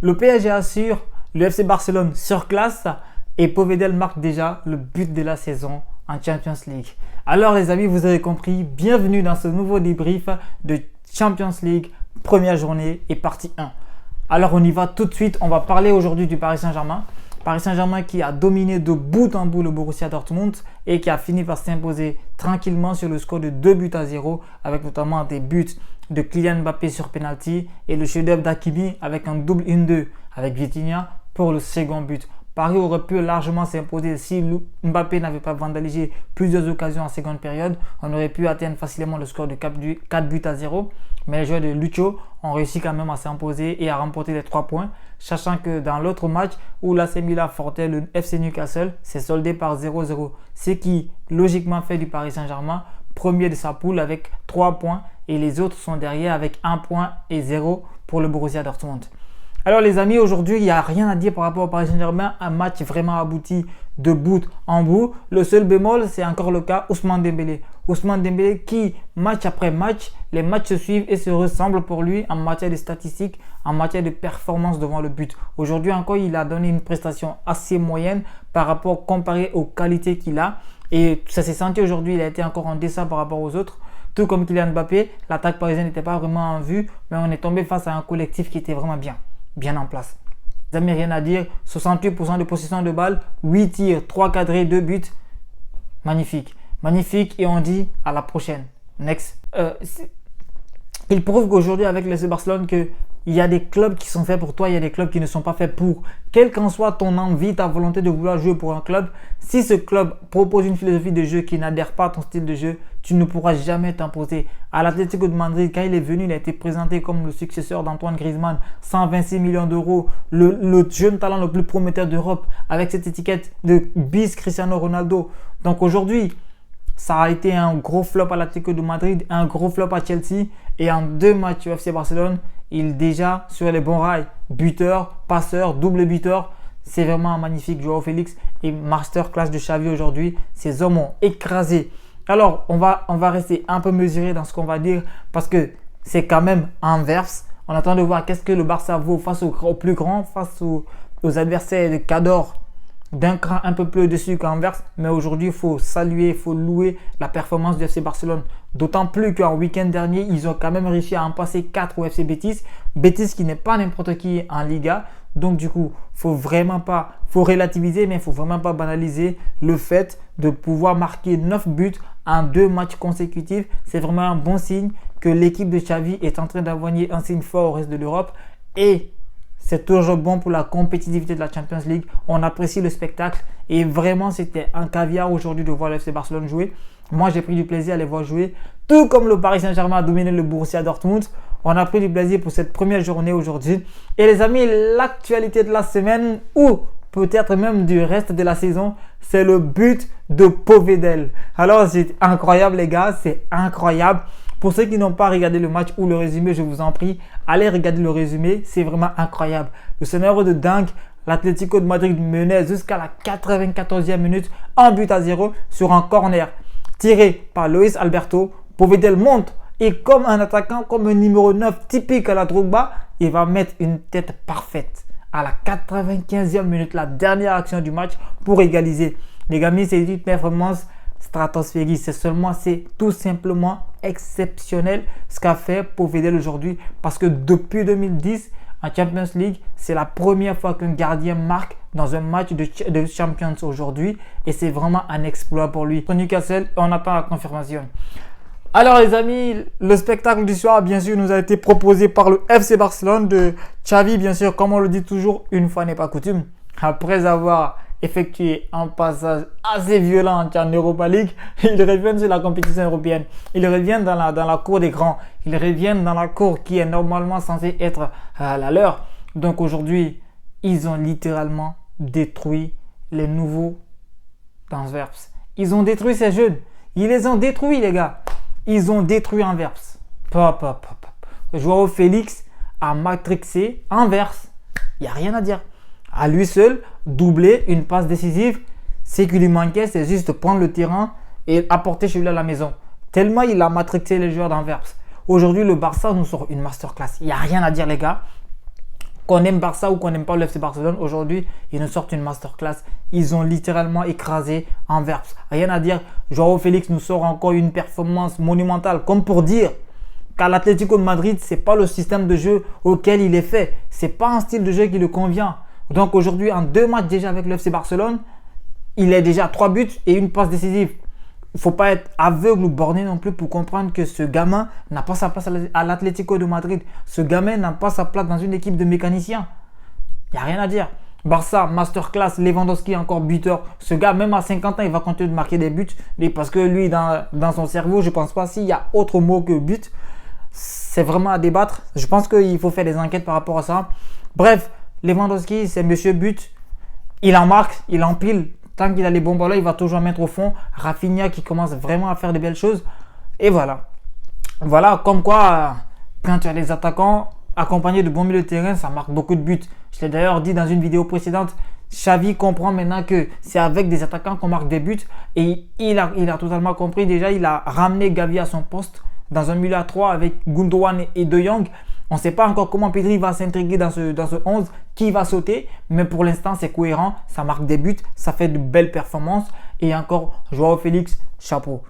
Le PSG assure, le FC Barcelone surclasse et Povedel marque déjà le but de la saison en Champions League. Alors les amis, vous avez compris, bienvenue dans ce nouveau débrief de Champions League, première journée et partie 1. Alors on y va tout de suite, on va parler aujourd'hui du Paris Saint-Germain. Paris Saint-Germain qui a dominé de bout en bout le Borussia Dortmund et qui a fini par s'imposer tranquillement sur le score de 2-0 avec notamment des buts de Kylian Mbappé sur penalty et le chef-d'œuvre d'Hakimi avec un double 1-2 avec Vitinha pour le second but. Paris aurait pu largement s'imposer si Mbappé n'avait pas vandalisé plusieurs occasions en seconde période. On aurait pu atteindre facilement le score de 4-0. Mais les joueurs de Lucho ont réussi quand même à s'imposer et à remporter les 3 points. Sachant que dans l'autre match où l'AC Milan affrontait le FC Newcastle, c'est soldé par 0-0. Ce qui logiquement fait du Paris Saint-Germain premier de sa poule avec 3 points. Et les autres sont derrière avec 1 point et 0 pour le Borussia Dortmund. Alors les amis, aujourd'hui, il n'y a rien à dire par rapport au Paris Saint-Germain. Un match vraiment abouti de bout en bout. Le seul bémol, c'est encore le cas Ousmane Dembélé. Ousmane Dembélé qui, match après match, les matchs se suivent et se ressemblent pour lui en matière de statistiques, en matière de performance devant le but. Aujourd'hui encore, il a donné une prestation assez moyenne par rapport comparé aux qualités qu'il a. Et ça s'est senti aujourd'hui, il a été encore en dessin par rapport aux autres. Tout comme Kylian Mbappé, l'attaque parisienne n'était pas vraiment en vue, mais on est tombé face à un collectif qui était vraiment bien en place. Vous n'avez rien à dire, 68% de possession de balle, 8 tirs, 3 cadrés, 2 buts. Magnifique. Magnifique et on dit à la prochaine. Next. Il prouve qu'aujourd'hui avec le FC Barcelone qu'il y a des clubs qui sont faits pour toi, il y a des clubs qui ne sont pas faits pour. Quelle qu'en soit ton envie, ta volonté de vouloir jouer pour un club, si ce club propose une philosophie de jeu qui n'adhère pas à ton style de jeu, tu ne pourras jamais t'imposer. À l'Atlético de Madrid, quand il est venu, il a été présenté comme le successeur d'Antoine Griezmann, 126 millions d'euros, le jeune talent le plus prometteur d'Europe, avec cette étiquette de bis Cristiano Ronaldo. Donc aujourd'hui, ça a été un gros flop à l'Atlético de Madrid, un gros flop à Chelsea et en 2 matchs au FC Barcelone, il est déjà sur les bons rails. Buteur, passeur, double buteur. C'est vraiment un magnifique Joao Félix et masterclass de Xavi aujourd'hui. Ces hommes ont écrasé. Alors, on va rester un peu mesuré dans ce qu'on va dire parce que c'est quand même inverse. On attend de voir qu'est-ce que le Barça vaut face aux plus grands, face aux adversaires de Cador. D'un cran un peu plus dessus qu'Anvers, mais aujourd'hui il faut saluer, il faut louer la performance du FC Barcelone. D'autant plus qu'en week-end dernier, ils ont quand même réussi à en passer 4 au FC Betis. Betis qui n'est pas n'importe qui en Liga. Donc du coup, faut relativiser, mais il ne faut vraiment pas banaliser le fait de pouvoir marquer 9 buts en 2 matchs consécutifs. C'est vraiment un bon signe que l'équipe de Xavi est en train d'envoyer un signe fort au reste de l'Europe. Et c'est toujours bon pour la compétitivité de la Champions League. On apprécie le spectacle et vraiment c'était un caviar aujourd'hui de voir le FC Barcelone jouer. Moi j'ai pris du plaisir à les voir jouer. Tout comme le Paris Saint-Germain a dominé le Borussia Dortmund. On a pris du plaisir pour cette première journée aujourd'hui. Et les amis, l'actualité de la semaine ou peut-être même du reste de la saison, c'est le but de Povedel. Alors c'est incroyable les gars, c'est incroyable. Pour ceux qui n'ont pas regardé le match ou le résumé, je vous en prie, allez regarder le résumé. C'est vraiment incroyable. Le scénario de dingue. L'Atlético de Madrid menait jusqu'à la 94e minute, 1-0 sur un corner tiré par Luis Alberto. Povedel monte et comme un attaquant, comme un numéro 9 typique à la Drogba, il va mettre une tête parfaite à la 95e minute, la dernière action du match pour égaliser. Les amis, c'est une performance stratosphérique. C'est tout simplement exceptionnel ce qu'a fait Povedel aujourd'hui parce que depuis 2010 en Champions League, c'est la première fois qu'un gardien marque dans un match de Champions aujourd'hui et c'est vraiment un exploit pour lui. Pour Newcastle, on attend la confirmation. Alors les amis, le spectacle du soir bien sûr nous a été proposé par le FC Barcelone de Xavi, bien sûr, comme on le dit toujours, une fois n'est pas coutume. Après avoir effectué un passage assez violent en Europa League, ils reviennent sur la compétition européenne. Ils reviennent dans la cour des grands. Ils reviennent dans la cour qui est normalement censée être la leur. Donc aujourd'hui, ils ont littéralement détruit les nouveaux d'Anvers. Ils ont détruit ces jeunes. Ils les ont détruits les gars. Ils ont détruit Anvers. Joao Félix a matrixé Anvers. Il n'y a rien à dire. À lui seul, doubler une passe décisive, ce qui lui manquait, c'est juste prendre le terrain et apporter chez lui à la maison. Tellement il a matrixé les joueurs d'Anvers. Aujourd'hui, le Barça nous sort une masterclass. Il n'y a rien à dire, les gars. Qu'on aime Barça ou qu'on n'aime pas le FC Barcelone, aujourd'hui, ils nous sortent une masterclass. Ils ont littéralement écrasé Anvers. Rien à dire. Joao Félix nous sort encore une performance monumentale. Comme pour dire qu'à l'Atlético de Madrid, ce n'est pas le système de jeu auquel il est fait. Ce n'est pas un style de jeu qui le convient. Donc aujourd'hui, en 2 matchs déjà avec le FC Barcelone, il est déjà à 3 buts et une passe décisive. Il ne faut pas être aveugle ou borné non plus pour comprendre que ce gamin n'a pas sa place à l'Atlético de Madrid. Ce gamin n'a pas sa place dans une équipe de mécaniciens. Il n'y a rien à dire. Barça, masterclass, Lewandowski encore buteur. Ce gars, même à 50 ans, il va continuer de marquer des buts. Parce que lui, dans son cerveau, je ne pense pas s'il y a autre mot que but. C'est vraiment à débattre. Je pense qu'il faut faire des enquêtes par rapport à ça. Bref, Lewandowski, c'est monsieur but. Il en marque, il empile. Tant qu'il a les bons ballons, il va toujours mettre au fond. Rafinha qui commence vraiment à faire de belles choses. Et voilà. Voilà, comme quoi, quand tu as des attaquants accompagnés de bons milieux de terrain, ça marque beaucoup de buts. Je l'ai d'ailleurs dit dans une vidéo précédente. Xavi comprend maintenant que c'est avec des attaquants qu'on marque des buts. Et il a totalement compris. Déjà, il a ramené Gavi à son poste dans un milieu à 3 avec Gundogan et De Jong. On ne sait pas encore comment Pedri va s'intégrer dans ce 11, qui va sauter, mais pour l'instant c'est cohérent, ça marque des buts, ça fait de belles performances et encore Joao Félix, chapeau.